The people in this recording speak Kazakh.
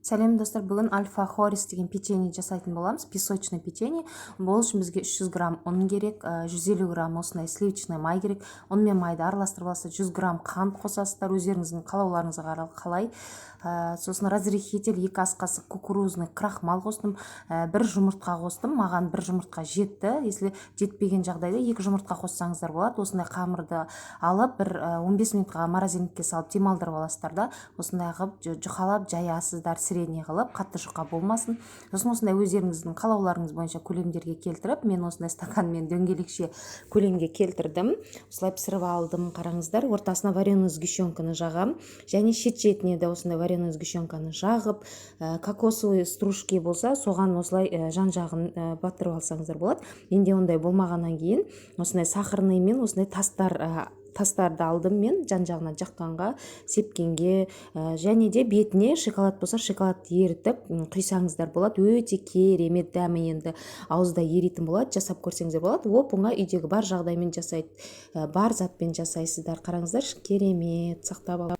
Сәлем достар, бүгін альфа хорис деген печенье жасайтын боламыз. Песочный печенье. Бұл үшін бізге 300 грамм ұн керек, 150 грамм осындай сливочный май керек. Ұн мен майды араластырып аласыздар, 100 грамм қант қосасыздар, өздеріңіздің қалауларыңызға қалай. Сосын разрыхитель 2 ас қасық кукурузный крахмал қостым, 1 жұмыртқа қостым. Маған 1 жұмыртқа жетті. Если жетпеген жағдайда 2 жұмыртқа қоссаңыздар болады. Осындай қамырды алып, 15 минутқа морозильникке салып демалдырып аласыздар да, осындай қылып жұқалап жаясыздар, средний қылып, қатты жұқа болмасын. Сосын осындай өздеріңіздің қалауларыңыз бойынша көлемдерге келтіріп, мен осындай стаканмен дөңгелекше көлемге келтірдім. Осылай пісіріп алдым, қараңыздар. Ортасына вареный сгущенканы жағам, және шет-шетіне де осындай вареный сгущенканы жағып, кокосовый стружки болса, соған осылай жан-жағын батырып алсаңыздар болады. Менде ондай болмағаннан кейін осындай сахарный мен осындай тастарды алдым мен жан-жағына жаққанға, сепкенге, және де бетіне шоколад болса шоколадты ерітіп құйсаңыздар болады. Өте керемет дәмі, енді ауызда еритін болады. Жасап көрсеңіздер болады. Оп-оңай үйдегі бар жағдаймен жасайды, бар затпен жасайсыздар. Қараңыздар, керемет, сақтап